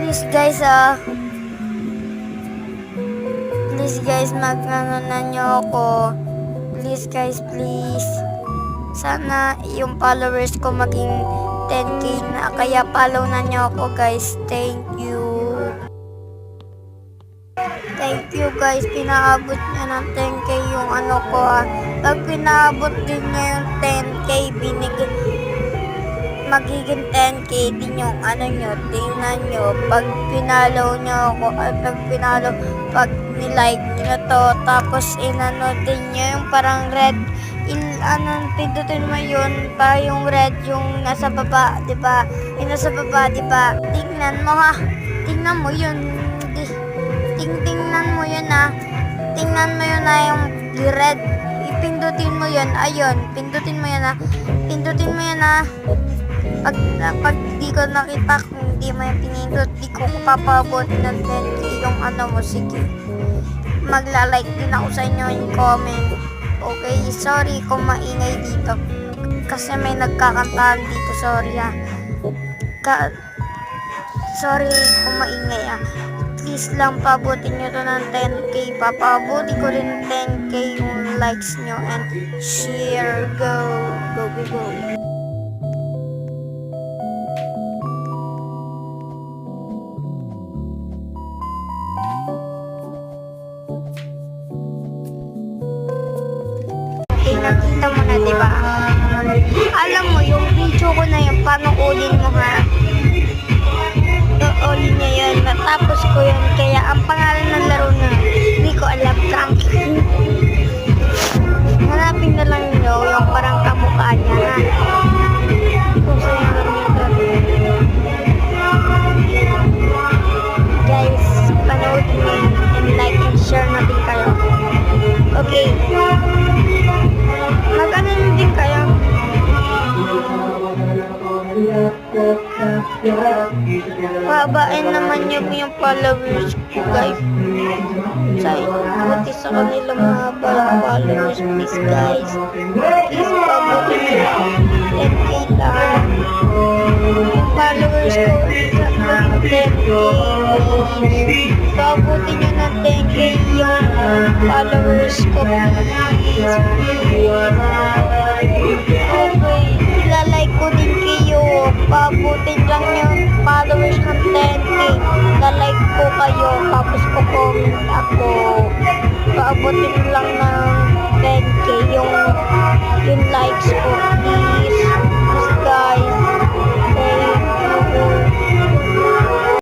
Please guys, mag-ano na nyo ako. Please guys, please. Sana yung followers ko maging 10k na. Kaya follow na nyo ako guys. Thank you. Thank you guys. Pinaabot nyo ng 10k yung ano ko Pag pinaabot din nyo yung 10k, magiging 10k din yung ano nyo. Tingnan nyo. Pag pinalaw nyo ako, pag nilike nyo to, tapos inano din nyo yung parang red, pindutin mo yun, para yung red yung nasa baba, diba? Yung nasa baba, diba? Tingnan mo tingnan mo yun, tingnan mo yun tingnan mo yun yung red, ipindutin mo yun, ayun, pindutin mo yun pag di ko nakita, kung di mo yung pinindot, di ko papabot ng 10k yung ano mo. Sige, magla-like din ako sa inyo yung comment. Okay, sorry kung maingay dito kasi may nagkakantahan dito. Sorry sorry kung maingay Please lang, pabutin nyo to ng 10k. Papabuti ko rin 10k yung likes nyo and share. Go. Nakita mo na, diba? Alam mo, yung video ko na yun, panuulin mo Uulin niya yun, natapos ko yun. Kaya ang pangalan ng laro na, hindi ko alam, Frankie. Hanapin na lang nyo yung parang kamukha niya, Kung sa'yo lang dito. Guys, panoodin nyo and like and share natin kayo. Okay. Mag-ano din kayo? Pabain naman yung followers ko guys. Buti sa kanila mahaba yung followers. Please guys. Please pabutin nyo. 10k lang. Yung followers ko sa 10k. Pabutin nyo ng 10k yung followers ko. Please. Okay. Ilalike ko din kayo. Pabutin lang yung followers ng